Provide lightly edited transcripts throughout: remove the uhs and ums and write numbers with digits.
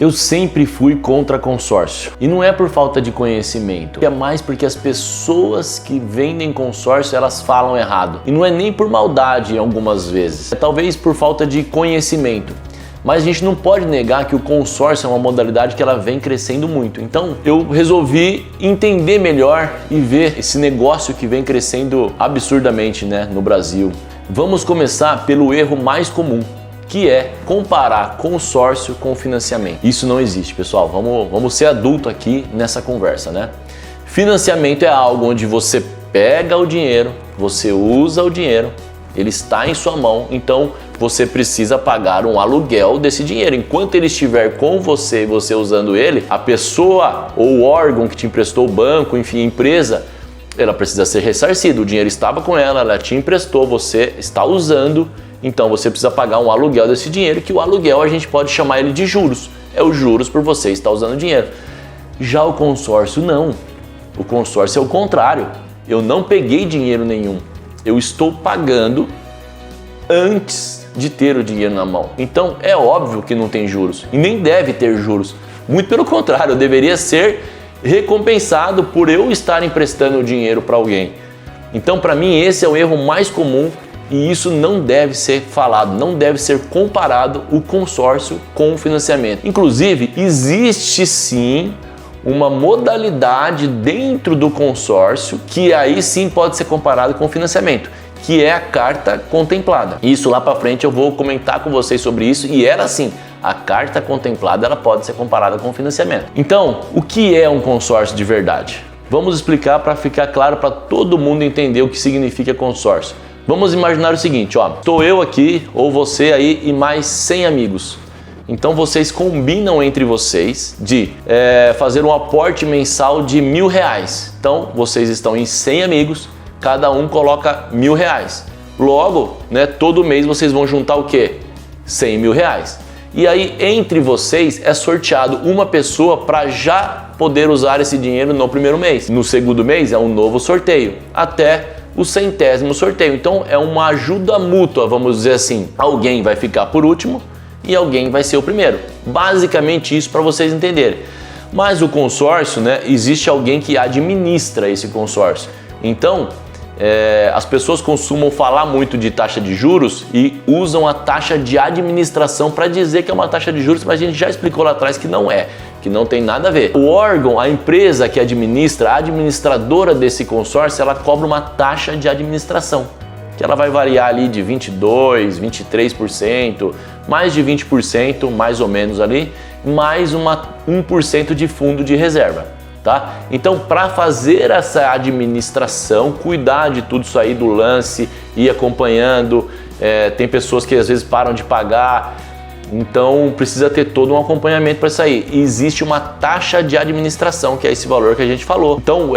Eu sempre fui contra consórcio. E não é por falta de conhecimento, é mais porque as pessoas que vendem consórcio, elas falam errado. E não é nem por maldade algumas vezes, é talvez por falta de conhecimento. Mas a gente não pode negar que o consórcio é uma modalidade que ela vem crescendo muito. Então eu resolvi entender melhor e ver esse negócio que vem crescendo absurdamente, né, no Brasil. Vamos começar pelo erro mais comum, que é comparar consórcio com financiamento. Isso não existe, pessoal. Vamos ser adulto aqui nessa conversa, né? Financiamento é algo onde você pega o dinheiro, você usa o dinheiro, ele está em sua mão, então você precisa pagar um aluguel desse dinheiro. Enquanto ele estiver com você e você usando ele, a pessoa ou o órgão que te emprestou, o banco, enfim, a empresa, ela precisa ser ressarcida. O dinheiro estava com ela te emprestou, você está usando, então você precisa pagar um aluguel desse dinheiro, que o aluguel a gente pode chamar ele de juros. É os juros por você estar usando o dinheiro. Já o consórcio não. O consórcio é o contrário. Eu não peguei dinheiro nenhum. Eu estou pagando antes de ter o dinheiro na mão. Então é óbvio que não tem juros e nem deve ter juros. Muito pelo contrário, eu deveria ser recompensado por eu estar emprestando o dinheiro para alguém. Então para mim esse é o erro mais comum e isso não deve ser falado, não deve ser comparado o consórcio com o financiamento. Inclusive existe sim uma modalidade dentro do consórcio que aí sim pode ser comparado com o financiamento, que é a carta contemplada. Isso lá para frente eu vou comentar com vocês sobre isso e ela sim, a carta contemplada ela pode ser comparada com o financiamento. Então, o que é um consórcio de verdade? Vamos explicar para ficar claro para todo mundo entender o que significa consórcio. Vamos imaginar o seguinte, ó, estou eu aqui ou você aí e mais 100 amigos. Então vocês combinam entre vocês de fazer um aporte mensal de R$1.000. Então vocês estão em 100 amigos, cada um coloca R$1.000. Logo, né, todo mês vocês vão juntar o quê? R$100.000. E aí entre vocês é sorteado uma pessoa para já poder usar esse dinheiro no primeiro mês. No segundo mês é um novo sorteio, até o 100º sorteio. Então é uma ajuda mútua, vamos dizer assim. Alguém vai ficar por último e alguém vai ser o primeiro. Basicamente isso para vocês entenderem. Mas o consórcio, né, existe alguém que administra esse consórcio. Então, as pessoas costumam falar muito de taxa de juros e usam a taxa de administração para dizer que é uma taxa de juros, mas a gente já explicou lá atrás que não é, que não tem nada a ver. O órgão, a empresa que administra, a administradora desse consórcio, ela cobra uma taxa de administração, que ela vai variar ali de 22%, 23%, mais de 20%, mais ou menos ali, mais 1% de fundo de reserva. Tá? Então, para fazer essa administração, cuidar de tudo isso aí do lance, ir acompanhando, tem pessoas que às vezes param de pagar, então precisa ter todo um acompanhamento para isso aí. E existe uma taxa de administração, que é esse valor que a gente falou. Então,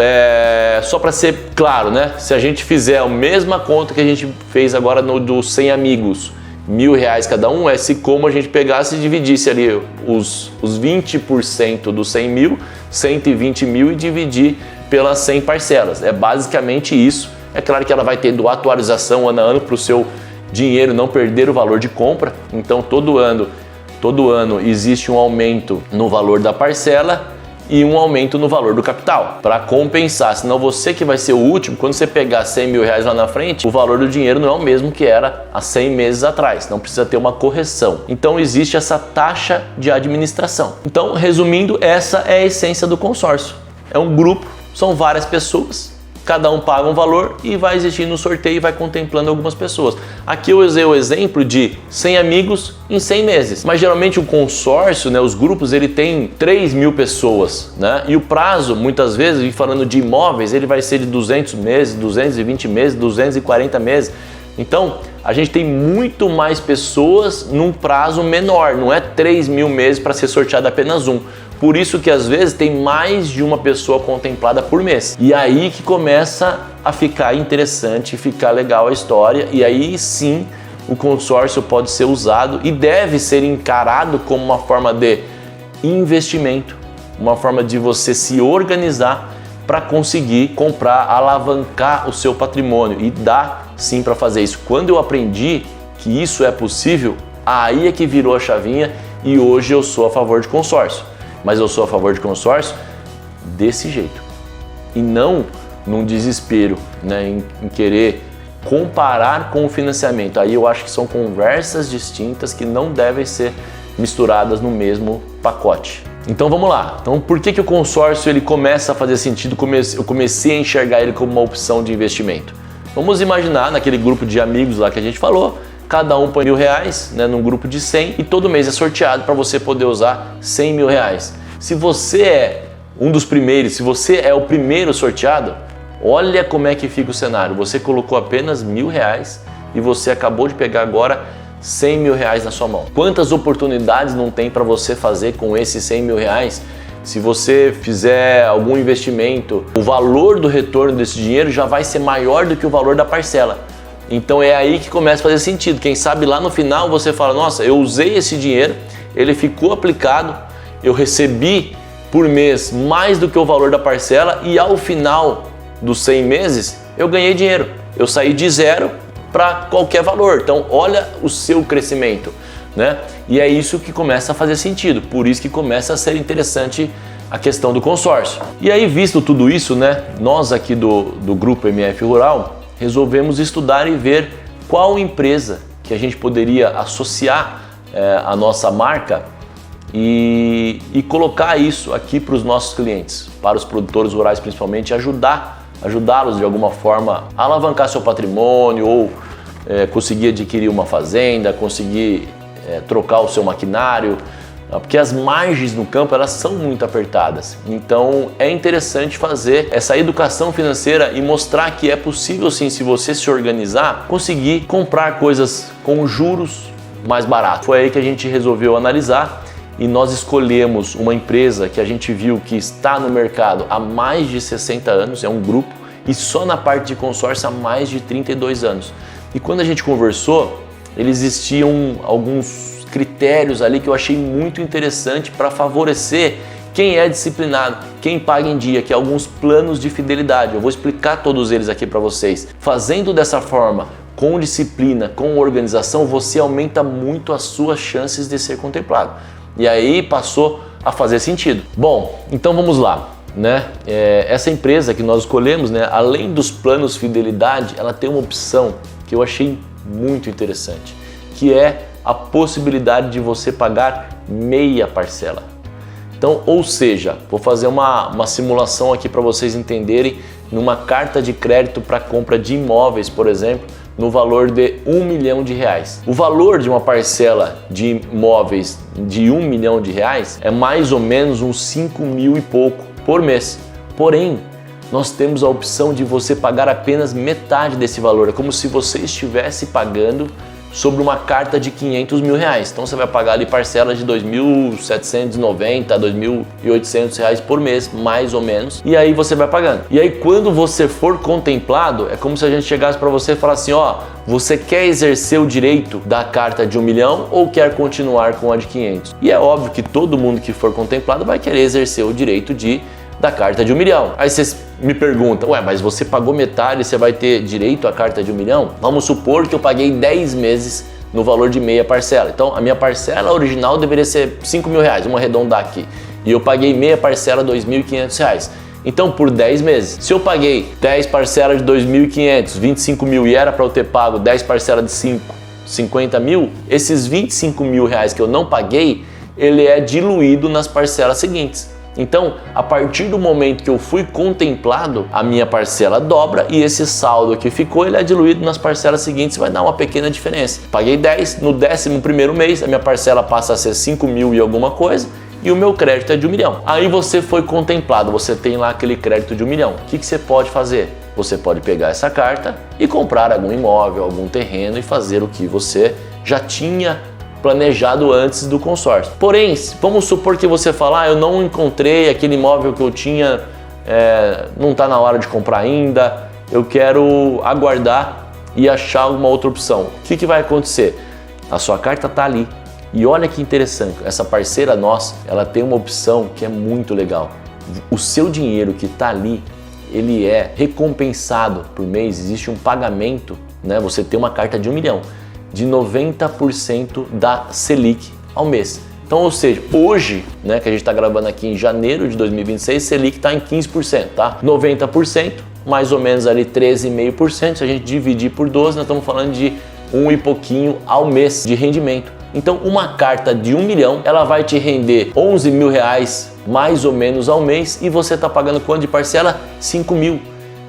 só para ser claro, né? Se a gente fizer a mesma conta que a gente fez agora no dos 100 amigos, R$1.000 cada um, é se como a gente pegasse e dividisse ali os 20% dos 100 mil, 120 mil e dividir pelas 100 parcelas. É basicamente isso. É claro que ela vai tendo atualização ano a ano para o seu dinheiro não perder o valor de compra. Então todo ano existe um aumento no valor da parcela e um aumento no valor do capital para compensar, senão você que vai ser o último, quando você pegar R$100.000 lá na frente, o valor do dinheiro não é o mesmo que era há 100 meses atrás, não precisa ter uma correção. Então existe essa taxa de administração. Então, resumindo, essa é a essência do consórcio. É um grupo, são várias pessoas, cada um paga um valor e vai existindo um sorteio e vai contemplando algumas pessoas. Aqui eu usei o exemplo de 100 amigos em 100 meses, mas geralmente o consórcio, né, os grupos, ele tem 3.000 pessoas, né? E o prazo, muitas vezes, falando de imóveis, ele vai ser de 200 meses, 220 meses, 240 meses. Então, a gente tem muito mais pessoas num prazo menor, não é 3.000 meses para ser sorteado apenas um. Por isso que às vezes tem mais de uma pessoa contemplada por mês. E aí que começa a ficar interessante, ficar legal a história, e aí sim o consórcio pode ser usado e deve ser encarado como uma forma de investimento, uma forma de você se organizar para conseguir comprar, alavancar o seu patrimônio, e dá sim para fazer isso. Quando eu aprendi que isso é possível, aí é que virou a chavinha e hoje eu sou a favor de consórcio. Mas eu sou a favor de consórcio desse jeito e não num desespero, né, em querer comparar com o financiamento. Aí eu acho que são conversas distintas que não devem ser misturadas no mesmo pacote. Então vamos lá. Então por que o consórcio ele começa a fazer sentido? Eu comecei a enxergar ele como uma opção de investimento. Vamos imaginar naquele grupo de amigos lá que a gente falou, cada um põe R$1.000, né, num grupo de 100 e todo mês é sorteado para você poder usar R$100.000. Se você é um dos primeiros, se você é o primeiro sorteado, olha como é que fica o cenário. Você colocou apenas R$1.000 e você acabou de pegar agora R$100.000 na sua mão. Quantas oportunidades não tem para você fazer com esses R$100.000? Se você fizer algum investimento, o valor do retorno desse dinheiro já vai ser maior do que o valor da parcela. Então é aí que começa a fazer sentido. Quem sabe lá no final você fala, nossa, eu usei esse dinheiro, ele ficou aplicado, eu recebi por mês mais do que o valor da parcela e ao final dos 100 meses eu ganhei dinheiro. Eu saí de zero para qualquer valor. Então olha o seu crescimento, né? E é isso que começa a fazer sentido. Por isso que começa a ser interessante a questão do consórcio. E aí, visto tudo isso, né, nós aqui do Grupo MF Rural resolvemos estudar e ver qual empresa que a gente poderia associar a nossa marca e colocar isso aqui para os nossos clientes, para os produtores rurais principalmente, ajudá-los de alguma forma a alavancar seu patrimônio ou conseguir adquirir uma fazenda, conseguir trocar o seu maquinário, porque as margens no campo elas são muito apertadas. Então é interessante fazer essa educação financeira e mostrar que é possível sim, se você se organizar, conseguir comprar coisas com juros mais baratos. Foi aí que a gente resolveu analisar e nós escolhemos uma empresa que a gente viu que está no mercado há mais de 60 anos, é um grupo, e só na parte de consórcio há mais de 32 anos. E quando a gente conversou, existiam alguns critérios ali que eu achei muito interessante para favorecer quem é disciplinado, quem paga em dia, que é alguns planos de fidelidade. Eu vou explicar todos eles aqui para vocês. Fazendo dessa forma, com disciplina, com organização, você aumenta muito as suas chances de ser contemplado. E aí passou a fazer sentido. Bom, então vamos lá, né? Essa empresa que nós escolhemos, né, além dos planos fidelidade, ela tem uma opção que eu achei muito interessante, que é a possibilidade de você pagar meia parcela. Então, ou seja, vou fazer uma simulação aqui para vocês entenderem, numa carta de crédito para compra de imóveis, por exemplo, no valor de R$1 milhão. O valor de uma parcela de imóveis de R$1 milhão é mais ou menos uns 5 mil e pouco por mês. Porém, nós temos a opção de você pagar apenas metade desse valor. É como se você estivesse pagando sobre uma carta de R$500 mil. Então você vai pagar ali parcelas de R$ 2.790, R$ 2.800 por mês, mais ou menos. E aí você vai pagando. E aí quando você for contemplado, é como se a gente chegasse para você e falasse assim, ó, você quer exercer o direito da carta de R$1 milhão ou quer continuar com a de 500? E é óbvio que todo mundo que for contemplado vai querer exercer o direito da carta de R$1 milhão. Aí vocês me perguntam, ué, mas você pagou metade e você vai ter direito à carta de R$1 milhão? Vamos supor que eu paguei 10 meses no valor de meia parcela. Então a minha parcela original deveria ser R$5 mil, vamos arredondar aqui. E eu paguei meia parcela R$ 2.500. Então por 10 meses, se eu paguei 10 parcelas de 2.500, 25 mil e era para eu ter pago 10 parcelas de 50 mil, esses 25 mil reais que eu não paguei, ele é diluído nas parcelas seguintes. Então, a partir do momento que eu fui contemplado, a minha parcela dobra e esse saldo que ficou, ele é diluído nas parcelas seguintes, vai dar uma pequena diferença. Paguei 10, no 11º mês, a minha parcela passa a ser 5 mil e alguma coisa e o meu crédito é de R$1 milhão. Aí você foi contemplado, você tem lá aquele crédito de R$1 milhão. O que você pode fazer? Você pode pegar essa carta e comprar algum imóvel, algum terreno e fazer o que você já tinha planejado antes do consórcio. Porém, vamos supor que você fala, eu não encontrei aquele imóvel que eu tinha, não está na hora de comprar ainda, eu quero aguardar e achar alguma outra opção. O que vai acontecer? A sua carta está ali. E olha que interessante, essa parceira nossa, ela tem uma opção que é muito legal. O seu dinheiro que está ali, ele é recompensado por mês, existe um pagamento, né? Você tem uma carta de R$1 milhão. De 90% da Selic ao mês. Então, ou seja, hoje, né, que a gente está gravando aqui em janeiro de 2026, Selic está em 15%, tá? 90%, mais ou menos ali 13,5%. Se a gente dividir por 12, nós estamos falando de 1 e pouquinho ao mês de rendimento. Então, uma carta de 1 milhão, ela vai te render 11 mil reais mais ou menos ao mês e você está pagando quanto de parcela? 5 mil.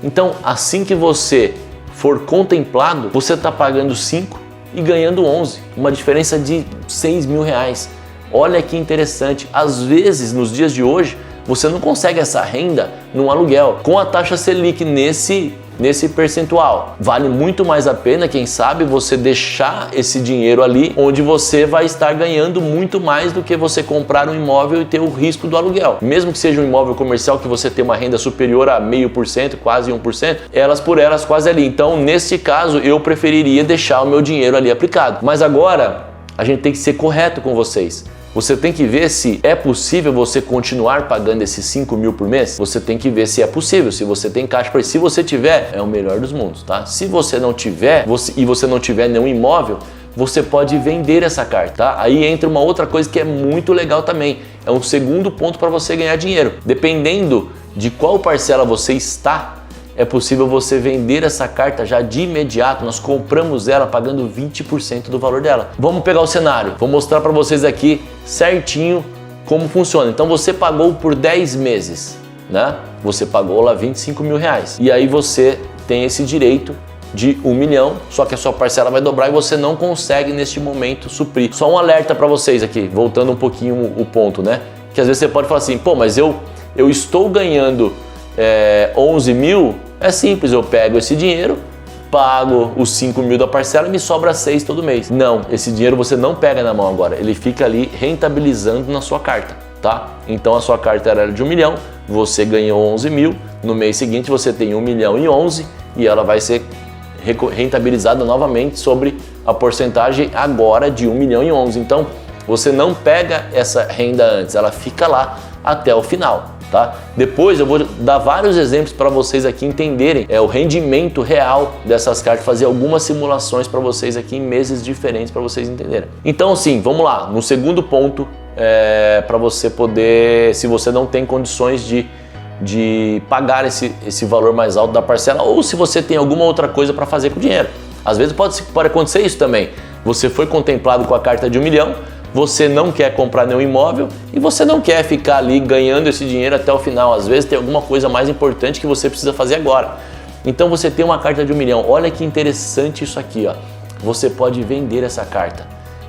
Então, assim que você for contemplado, você está pagando 5 e ganhando 11, uma diferença de 6 mil reais. Olha que interessante, às vezes nos dias de hoje você não consegue essa renda num aluguel com a taxa Selic nesse percentual. Vale muito mais a pena, quem sabe, você deixar esse dinheiro ali onde você vai estar ganhando muito mais do que você comprar um imóvel e ter o risco do aluguel. Mesmo que seja um imóvel comercial que você tem uma renda superior a 0,5%, quase 1%, elas por elas quase ali. Então, nesse caso, eu preferiria deixar o meu dinheiro ali aplicado. Mas agora, a gente tem que ser correto com vocês. Você tem que ver se é possível você continuar pagando esses 5 mil por mês. Você tem que ver se é possível, se você tem caixa para isso. Se você tiver, é o melhor dos mundos, tá? Se você não tiver, e você não tiver nenhum imóvel, você pode vender essa carta, tá? Aí entra uma outra coisa que é muito legal também. É um segundo ponto para você ganhar dinheiro. Dependendo de qual parcela você está, é possível você vender essa carta já de imediato. Nós compramos ela pagando 20% do valor dela. Vamos pegar o cenário, vou mostrar para vocês aqui certinho como funciona. Então você pagou por 10 meses, né? Você pagou lá 25 mil reais. E aí você tem esse direito de 1 milhão, só que a sua parcela vai dobrar e você não consegue neste momento suprir. Só um alerta para vocês aqui, voltando um pouquinho o ponto, né? Que às vezes você pode falar assim, pô, mas eu estou ganhando 11 mil, é simples, eu pego esse dinheiro, pago os 5 mil da parcela e me sobra 6 todo mês. Não, esse dinheiro você não pega na mão agora, ele fica ali rentabilizando na sua carta, tá? Então a sua carta era de 1 milhão, você ganhou 11 mil, no mês seguinte você tem 1 milhão e 11 e ela vai ser rentabilizada novamente sobre a porcentagem agora de 1 milhão e 11. Então você não pega essa renda antes, ela fica lá até o final. Tá? Depois eu vou dar vários exemplos para vocês aqui entenderem o rendimento real dessas cartas, fazer algumas simulações para vocês aqui em meses diferentes para vocês entenderem. Então sim, vamos lá, no segundo ponto, para você poder, se você não tem condições de pagar esse valor mais alto da parcela, ou se você tem alguma outra coisa para fazer com o dinheiro. Às vezes pode acontecer isso também, você foi contemplado com a carta de 1 milhão, você não quer comprar nenhum imóvel e você não quer ficar ali ganhando esse dinheiro até o final. Às vezes tem alguma coisa mais importante que você precisa fazer agora. Então você tem uma carta de 1 milhão. Olha que interessante isso aqui, ó. Você pode vender essa carta.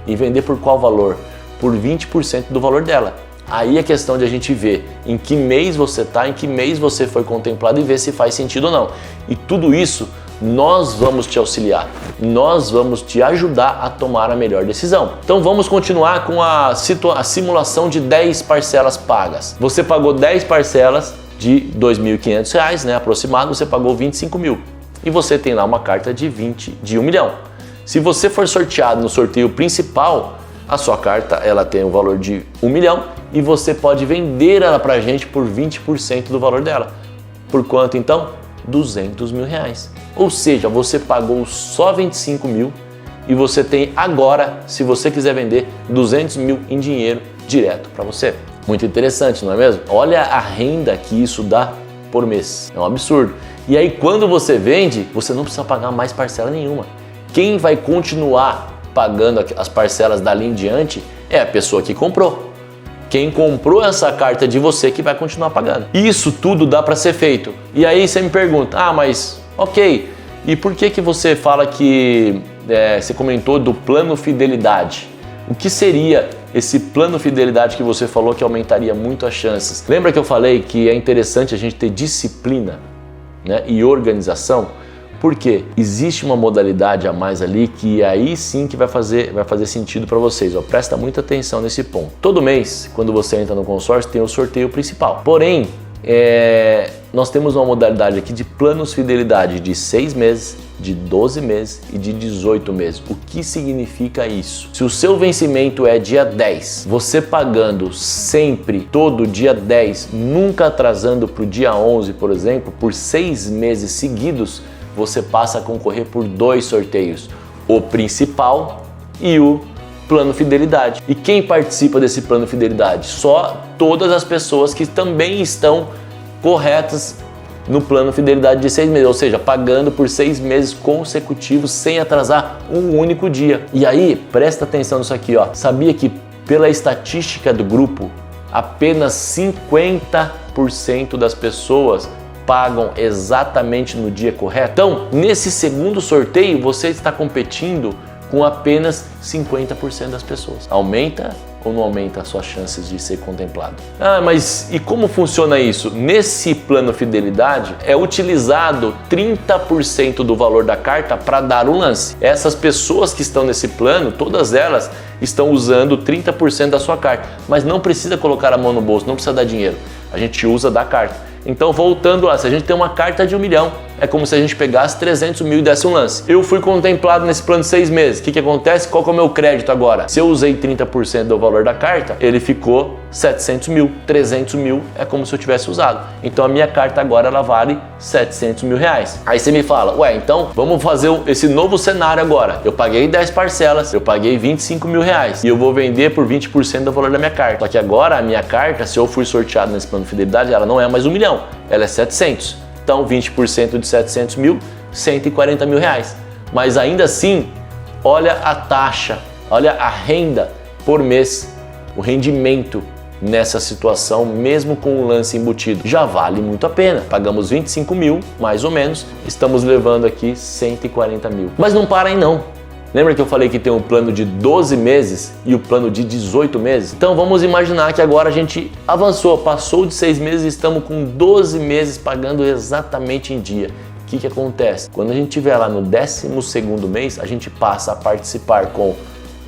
E vender por qual valor? Por 20% do valor dela. Aí é questão de a gente ver em que mês você está, em que mês você foi contemplado e ver se faz sentido ou não. E tudo isso nós vamos te auxiliar, nós vamos te ajudar a tomar a melhor decisão. Então vamos continuar com a simulação de 10 parcelas pagas. Você pagou 10 parcelas de R$ 2.500, né, aproximado, você pagou 25 mil. E você tem lá uma carta de 1 milhão. Se você for sorteado no sorteio principal, a sua carta ela tem um valor de 1 milhão e você pode vender ela pra gente por 20% do valor dela. Por quanto então? 200 mil reais. Ou seja, você pagou só 25 mil e você tem agora, se você quiser vender, 200 mil em dinheiro direto para você. Muito interessante, não é mesmo? Olha a renda que isso dá por mês. É um absurdo. E aí quando você vende, você não precisa pagar mais parcela nenhuma. Quem vai continuar pagando as parcelas dali em diante é a pessoa que comprou. Quem comprou essa carta de você que vai continuar pagando. Isso tudo dá para ser feito. E aí você me pergunta, mas ok, e por que você fala que você comentou do plano fidelidade? O que seria esse plano fidelidade que você falou que aumentaria muito as chances? Lembra que eu falei que é interessante a gente ter disciplina, né, e organização? Porque existe uma modalidade a mais ali que aí sim que vai fazer sentido para vocês. Presta muita atenção nesse ponto. Todo mês, quando você entra no consórcio, tem o sorteio principal. Porém, nós temos uma modalidade aqui de planos fidelidade de 6 meses, de 12 meses e de 18 meses. O que significa isso? Se o seu vencimento é dia 10, você pagando sempre todo dia 10, nunca atrasando para o dia 11, por exemplo, por 6 meses seguidos, você passa a concorrer por 2 sorteios, o principal e o plano fidelidade. E quem participa desse plano fidelidade? Só todas as pessoas que também estão corretas no plano fidelidade de 6 meses, ou seja, pagando por 6 meses consecutivos sem atrasar um único dia. E aí, presta atenção nisso aqui, ó. Sabia que pela estatística do grupo, apenas 50% das pessoas pagam exatamente no dia correto? Então, nesse segundo sorteio, você está competindo com apenas 50% das pessoas. Aumenta ou não aumenta as suas chances de ser contemplado? Ah, mas e como funciona isso? Nesse plano fidelidade é utilizado 30% do valor da carta para dar o lance. Essas pessoas que estão nesse plano, todas elas estão usando 30% da sua carta, mas não precisa colocar a mão no bolso, não precisa dar dinheiro. A gente usa da carta. Então, voltando lá, se a gente tem uma carta de 1 milhão, é como se a gente pegasse 300 mil e desse um lance. Eu fui contemplado nesse plano de 6 meses. O que acontece? Qual que é o meu crédito agora? Se eu usei 30% do valor da carta, ele ficou 700 mil. 300 mil é como se eu tivesse usado. Então, a minha carta agora ela vale 700 mil reais. Aí você me fala, ué, então vamos fazer esse novo cenário agora. Eu paguei 10 parcelas, eu paguei 25 mil reais e eu vou vender por 20% do valor da minha carta. Só que agora a minha carta, se eu fui sorteado nesse plano de fidelidade, ela não é mais 1 milhão, ela é 700. Então, 20% de 700 mil, 140 mil reais. Mas ainda assim, olha a taxa, olha a renda por mês, o rendimento nessa situação, mesmo com o lance embutido. Já vale muito a pena. Pagamos 25 mil, mais ou menos, estamos levando aqui 140 mil. Mas não para aí não. Lembra que eu falei que tem um plano de 12 meses e o plano de 18 meses? Então vamos imaginar que agora a gente avançou, passou de 6 meses e estamos com 12 meses pagando exatamente em dia. O que acontece? Quando a gente estiver lá no 12º mês, a gente passa a participar com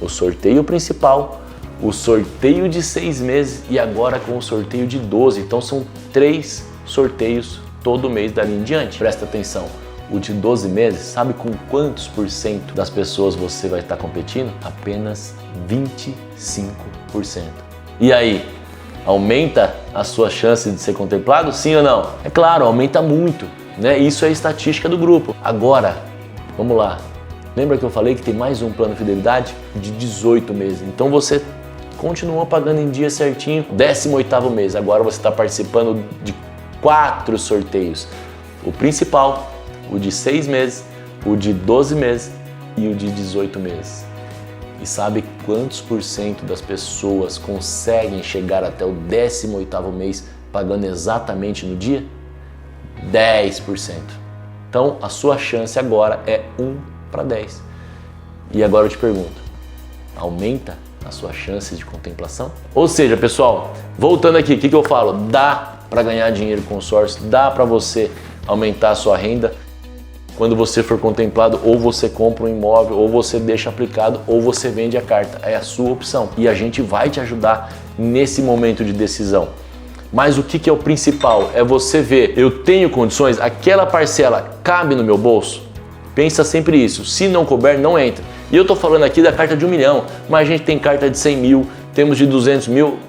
o sorteio principal, o sorteio de 6 meses e agora com o sorteio de 12. Então são 3 sorteios todo mês dali em diante. Presta atenção. O de 12 meses, sabe com quantos por cento das pessoas você vai estar competindo? Apenas 25%. E aí, aumenta a sua chance de ser contemplado? Sim ou não? É claro, aumenta muito, né? Isso é a estatística do grupo. Agora, vamos lá. Lembra que eu falei que tem mais um plano de fidelidade de 18 meses? Então você continua pagando em dia certinho, 18º mês. Agora você está participando de 4 sorteios. O principal, o de 6 meses, o de 12 meses e o de 18 meses. E sabe quantos por cento das pessoas conseguem chegar até o 18º mês pagando exatamente no dia? 10%. Então a sua chance agora é 1 para 10. E agora eu te pergunto, aumenta a sua chance de contemplação? Ou seja, pessoal, voltando aqui, o que eu falo? Dá para ganhar dinheiro com consórcio, dá para você aumentar a sua renda. Quando você for contemplado, ou você compra um imóvel, ou você deixa aplicado, ou você vende a carta. É a sua opção. E a gente vai te ajudar nesse momento de decisão. Mas o que é o principal? É você ver, eu tenho condições, aquela parcela cabe no meu bolso? Pensa sempre isso. Se não couber, não entra. E eu tô falando aqui da carta de 1 milhão, mas a gente tem carta de 100 mil, temos de 200 mil.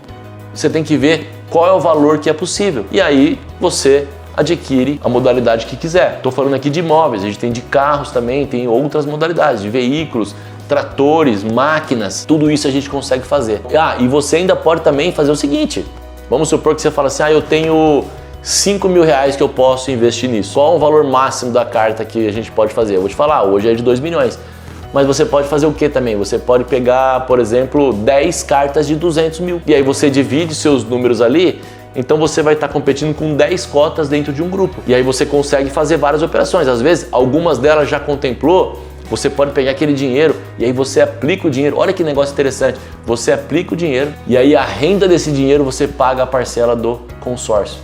Você tem que ver qual é o valor que é possível. E aí você adquire a modalidade que quiser. Estou falando aqui de imóveis, a gente tem de carros também, tem outras modalidades, de veículos, tratores, máquinas, tudo isso a gente consegue fazer. E você ainda pode também fazer o seguinte, vamos supor que você fala assim, eu tenho 5 mil reais que eu posso investir nisso. Qual é o valor máximo da carta que a gente pode fazer? Eu vou te falar, hoje é de 2 milhões. Mas você pode fazer o que também? Você pode pegar, por exemplo, 10 cartas de 200 mil. E aí você divide seus números ali. Então você vai estar competindo com 10 cotas dentro de um grupo. E aí você consegue fazer várias operações. Às vezes, algumas delas já contemplou, você pode pegar aquele dinheiro e aí você aplica o dinheiro. Olha que negócio interessante. Você aplica o dinheiro e aí a renda desse dinheiro você paga a parcela do consórcio.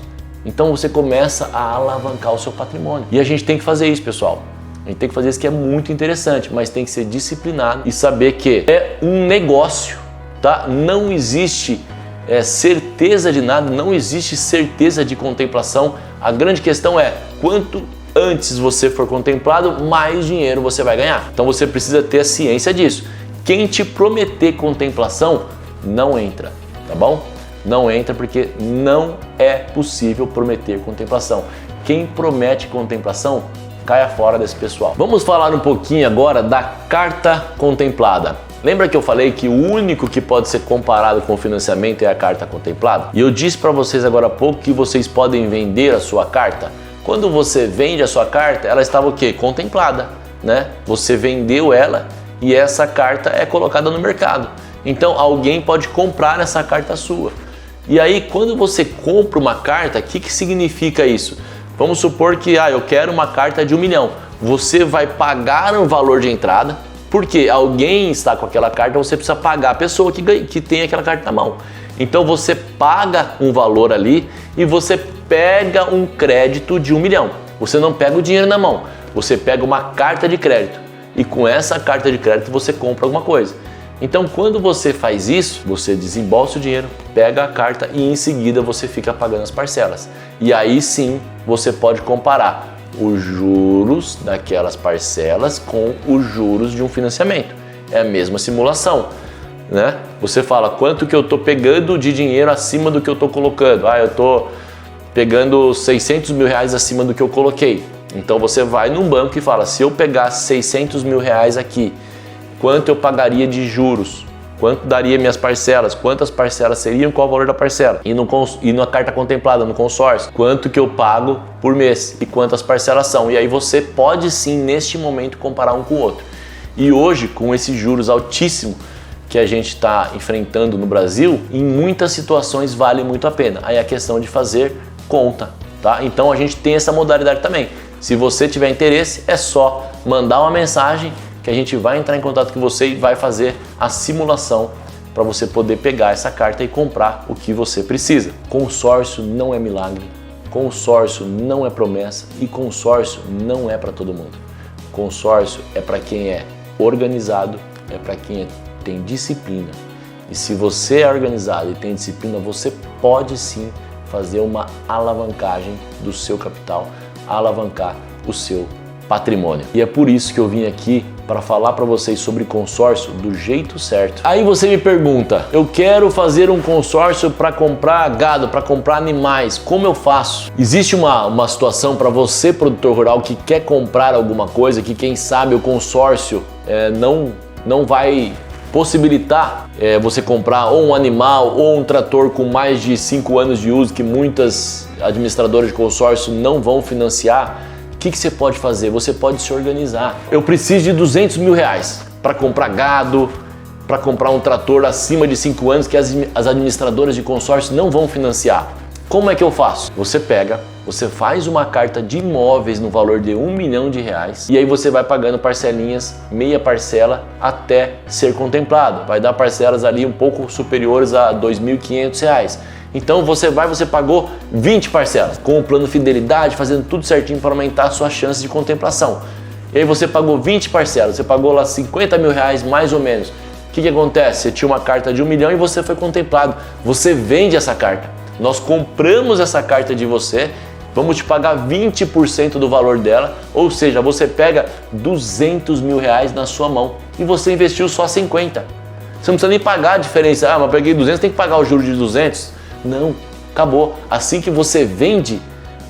Então você começa a alavancar o seu patrimônio. E a gente tem que fazer isso, pessoal. A gente tem que fazer isso que é muito interessante, mas tem que ser disciplinado e saber que é um negócio, tá? Não existe certeza de nada, não existe certeza de contemplação. A grande questão é quanto antes você for contemplado, mais dinheiro você vai ganhar. Então você precisa ter a ciência disso. Quem te prometer contemplação, não entra, tá bom? Não entra porque não é possível prometer contemplação. Quem promete contemplação, caia fora desse pessoal. Vamos falar um pouquinho agora da carta contemplada. Lembra que eu falei que o único que pode ser comparado com o financiamento é a carta contemplada? E eu disse para vocês agora há pouco que vocês podem vender a sua carta. Quando você vende a sua carta, ela estava o quê? Contemplada, né? Você vendeu ela e essa carta é colocada no mercado. Então alguém pode comprar essa carta sua. E aí quando você compra uma carta, o que significa isso? Vamos supor que eu quero uma carta de 1 milhão. Você vai pagar um valor de entrada, porque alguém está com aquela carta, você precisa pagar a pessoa que tem aquela carta na mão. Então você paga um valor ali e você pega um crédito de 1 milhão. Você não pega o dinheiro na mão, você pega uma carta de crédito e com essa carta de crédito você compra alguma coisa. Então quando você faz isso, você desembolsa o dinheiro, pega a carta e em seguida você fica pagando as parcelas. E aí sim você pode comparar os juros daquelas parcelas com os juros de um financiamento. É a mesma simulação, né? Você fala quanto que eu estou pegando de dinheiro acima do que eu estou colocando. Eu estou pegando 600 mil reais acima do que eu coloquei. Então você vai num banco e fala, se eu pegar 600 mil reais aqui, quanto eu pagaria de juros? Quanto daria minhas parcelas? Quantas parcelas seriam? Qual o valor da parcela? E na carta contemplada, no consórcio, quanto que eu pago por mês? E quantas parcelas são? E aí você pode sim, neste momento, comparar um com o outro. E hoje, com esses juros altíssimos que a gente está enfrentando no Brasil, em muitas situações vale muito a pena. Aí é a questão de fazer conta, tá? Então a gente tem essa modalidade também. Se você tiver interesse, é só mandar uma mensagem que a gente vai entrar em contato com você e vai fazer a simulação para você poder pegar essa carta e comprar o que você precisa. Consórcio não é milagre, consórcio não é promessa e consórcio não é para todo mundo. Consórcio é para quem é organizado, é para quem tem disciplina. E se você é organizado e tem disciplina, você pode sim fazer uma alavancagem do seu capital, alavancar o seu patrimônio. E é por isso que eu vim aqui para falar para vocês sobre consórcio do jeito certo. Aí você me pergunta, eu quero fazer um consórcio para comprar gado, para comprar animais, como eu faço? Existe uma situação para você, produtor rural, que quer comprar alguma coisa, que quem sabe o consórcio não vai possibilitar você comprar ou um animal ou um trator com mais de 5 anos de uso que muitas administradoras de consórcio não vão financiar. O que você pode fazer? Você pode se organizar. Eu preciso de 200 mil reais para comprar gado, para comprar um trator acima de 5 anos que as administradoras de consórcio não vão financiar. Como é que eu faço? Você pega, você faz uma carta de imóveis no valor de 1 milhão de reais e aí você vai pagando parcelinhas, meia parcela até ser contemplado. Vai dar parcelas ali um pouco superiores a R$ 2.500. Então você pagou 20 parcelas, com o plano fidelidade, fazendo tudo certinho para aumentar a sua chance de contemplação. E aí você pagou 20 parcelas, você pagou lá 50 mil reais mais ou menos. O que acontece? Você tinha uma carta de 1 milhão e você foi contemplado. Você vende essa carta. Nós compramos essa carta de você, vamos te pagar 20% do valor dela, ou seja, você pega 200 mil reais na sua mão e você investiu só 50. Você não precisa nem pagar a diferença. Mas eu peguei 200, tem que pagar o juro de 200? Não, acabou. Assim que você vende,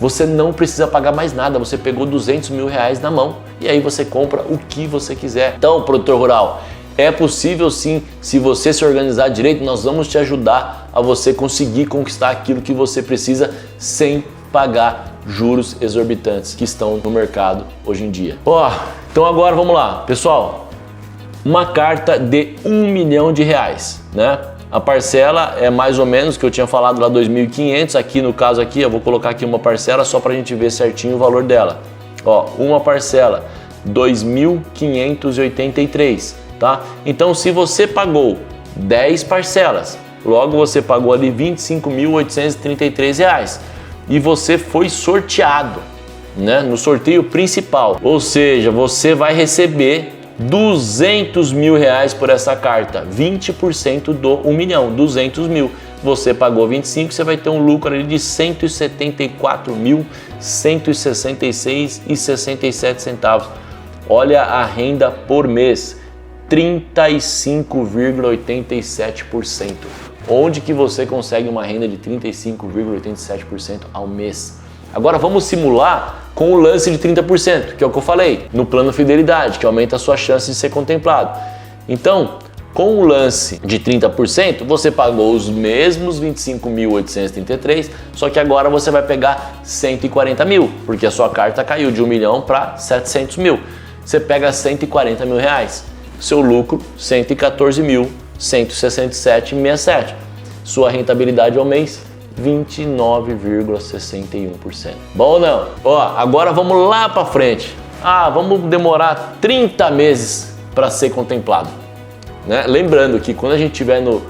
você não precisa pagar mais nada. Você pegou 200 mil reais na mão e aí você compra o que você quiser. Então, produtor rural, é possível sim. Se você se organizar direito, nós vamos te ajudar a você conseguir conquistar aquilo que você precisa sem pagar juros exorbitantes que estão no mercado hoje em dia. Então agora vamos lá, pessoal. Uma carta de 1 milhão de reais, né? A parcela é mais ou menos, que eu tinha falado lá, 2.500. Aqui no caso aqui, eu vou colocar aqui uma parcela só para a gente ver certinho o valor dela. Uma parcela, 2.583, tá? Então se você pagou 10 parcelas, logo você pagou ali R$ 25.833 e você foi sorteado, né? No sorteio principal. Ou seja, você vai receber 200 mil reais por essa carta, 20% do 1 milhão, 200 mil. Você pagou 25, você vai ter um lucro ali de R$ 174.166,67. Olha a renda por mês, 35,87%. Onde que você consegue uma renda de 35,87% ao mês? Agora vamos simular com o lance de 30%, que é o que eu falei, no plano fidelidade, que aumenta a sua chance de ser contemplado. Então, Com o lance de 30%, você pagou os mesmos 25.833, só que agora você vai pegar 140 mil, porque a sua carta caiu de 1 milhão para 700 mil. Você pega 140 mil reais. Seu lucro, 114.167,67. Sua rentabilidade ao mês, 29,61%. Bom ou não? Ó, agora vamos lá para frente. Vamos demorar 30 meses para ser contemplado. Né? Lembrando que quando a gente estiver no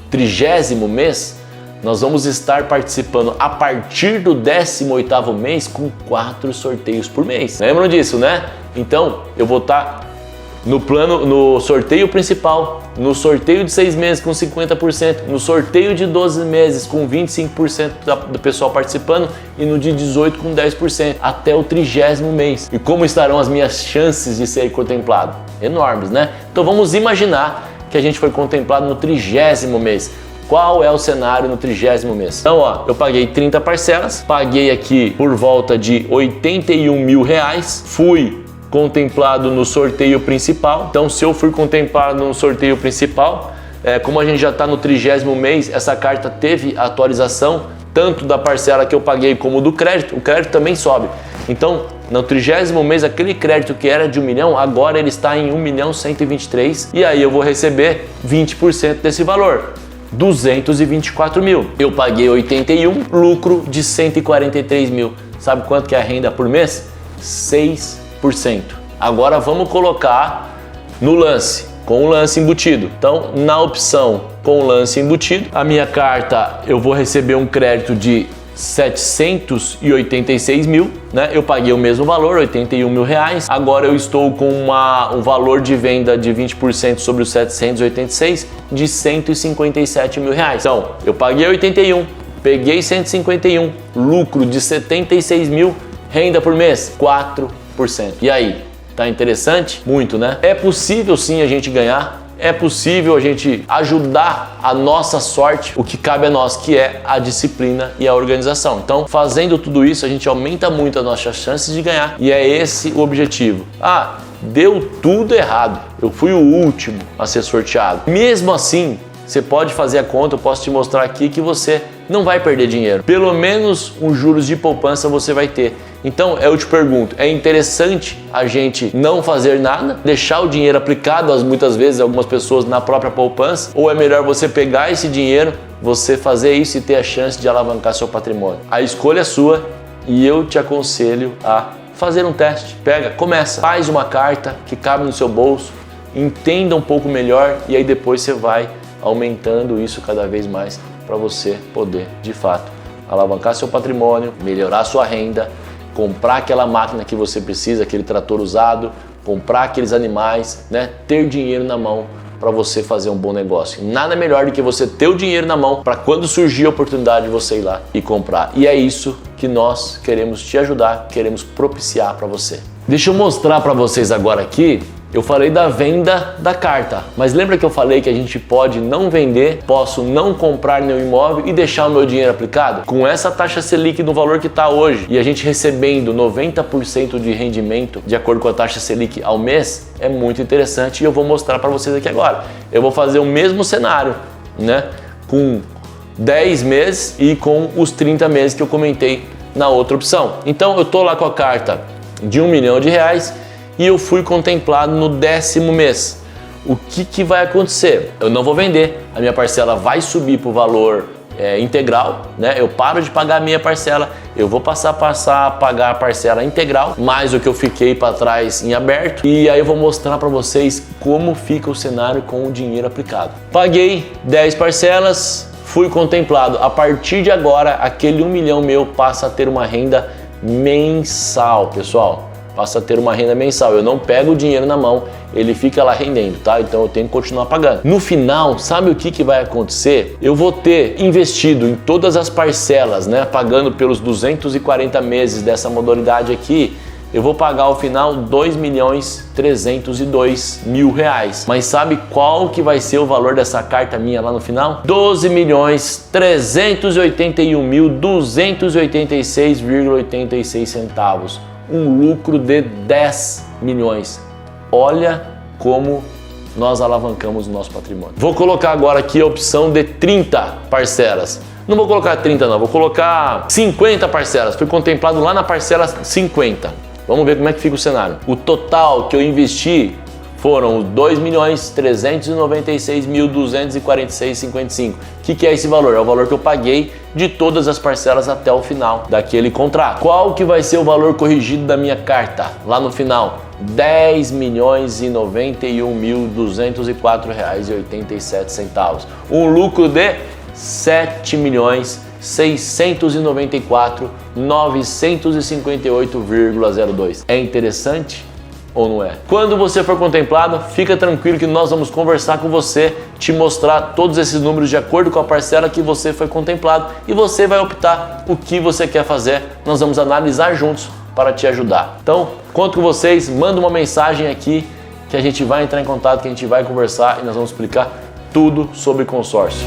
30º mês, nós vamos estar participando a partir do 18º mês com 4 sorteios por mês. Lembram disso, né? Então, eu vou estar no sorteio principal, no sorteio de 6 meses com 50%, no sorteio de 12 meses com 25% do pessoal participando e no de 18 com 10%, até o 30º mês. E como estarão as minhas chances de ser contemplado? Enormes, né? Então vamos imaginar que a gente foi contemplado no 30º mês. Qual é o cenário no 30º mês? Então, ó, eu paguei 30 parcelas, paguei aqui por volta de 81 mil reais, fui contemplado no sorteio principal. Então, se eu fui contemplado no sorteio principal, como a gente já está no 30º mês, essa carta teve atualização tanto da parcela que eu paguei como do crédito. O crédito também sobe. Então, no 30º mês, aquele crédito que era de 1 milhão, agora ele está em 1.123.000 e aí eu vou receber 20% desse valor, 224 mil. Eu paguei 81, lucro de 143 mil. Sabe quanto que é a renda por mês? 6%. Agora vamos colocar no lance, com o lance embutido. Então, na opção com o lance embutido, a minha carta eu vou receber um crédito de 786 mil, né? Eu paguei o mesmo valor, 81 mil reais. Agora eu estou com um valor de venda de 20% sobre os 786 de 157 mil reais. Então, eu paguei 81, peguei 151, lucro de 76 mil, renda por mês, 4%. E aí, tá interessante? Muito, né? É possível sim a gente ganhar. É possível a gente ajudar a nossa sorte, o que cabe a nós, que é a disciplina e a organização. Então, fazendo tudo isso, a gente aumenta muito as nossas chances de ganhar e é esse o objetivo. Deu tudo errado, eu fui o último a ser sorteado. Mesmo assim, você pode fazer a conta, eu posso te mostrar aqui que você não vai perder dinheiro. Pelo menos um juros de poupança você vai ter. Então eu te pergunto, é interessante a gente não fazer nada, deixar o dinheiro aplicado muitas vezes algumas pessoas na própria poupança, ou é melhor você pegar esse dinheiro, você fazer isso e ter a chance de alavancar seu patrimônio? A escolha é sua e eu te aconselho a fazer um teste. Pega, começa, faz uma carta que cabe no seu bolso, entenda um pouco melhor e aí depois você vai aumentando isso cada vez mais para você poder, de fato, alavancar seu patrimônio, melhorar sua renda, comprar aquela máquina que você precisa, aquele trator usado, comprar aqueles animais, né? Ter dinheiro na mão para você fazer um bom negócio. Nada melhor do que você ter o dinheiro na mão para quando surgir a oportunidade de você ir lá e comprar. E é isso que nós queremos te ajudar, queremos propiciar para você. Deixa eu mostrar para vocês agora aqui. Eu falei da venda da carta, mas lembra que eu falei que a gente pode não vender, posso não comprar nenhum imóvel e deixar o meu dinheiro aplicado? Com essa taxa Selic no valor que está hoje e a gente recebendo 90% de rendimento de acordo com a taxa Selic ao mês, é muito interessante e eu vou mostrar para vocês aqui agora. Eu vou fazer o mesmo cenário, né? Com 10 meses e com os 30 meses que eu comentei na outra opção. Então eu tô lá com a carta de 1 milhão de reais e eu fui contemplado no 10º mês. O que vai acontecer? Eu não vou vender, a minha parcela vai subir para o valor integral, né? Eu paro de pagar a minha parcela, eu vou passar a pagar a parcela integral, mais o que eu fiquei para trás em aberto, e aí eu vou mostrar para vocês como fica o cenário com o dinheiro aplicado. Paguei 10 parcelas, fui contemplado. A partir de agora, aquele 1 milhão meu passa a ter uma renda mensal, pessoal. Passa a ter uma renda mensal. Eu não pego o dinheiro na mão, ele fica lá rendendo, tá? Então eu tenho que continuar pagando. No final, sabe o que vai acontecer? Eu vou ter investido em todas as parcelas, né? Pagando pelos 240 meses dessa modalidade aqui, eu vou pagar ao final 2.302.000 reais. Mas sabe qual que vai ser o valor dessa carta minha lá no final? 12.381.286,86 centavos. Um lucro de 10 milhões. Olha como nós alavancamos o nosso patrimônio. Vou colocar agora aqui a opção de 30 parcelas. Não vou colocar 30 não, vou colocar 50 parcelas. Fui contemplado lá na parcela 50. Vamos ver como é que fica o cenário. O total que eu investi foram R$ 2.396.246,55. O que é esse valor? É o valor que eu paguei de todas as parcelas até o final daquele contrato. Qual que vai ser o valor corrigido da minha carta lá no final? R$ 10.091.204,87. Um lucro de R$ 7.694.958,02. É interessante ou não é? Quando você for contemplado, fica tranquilo que nós vamos conversar com você, te mostrar todos esses números de acordo com a parcela que você foi contemplado e você vai optar o que você quer fazer. Nós vamos analisar juntos para te ajudar. Então, conto com vocês, manda uma mensagem aqui que a gente vai entrar em contato, que a gente vai conversar e nós vamos explicar tudo sobre consórcio.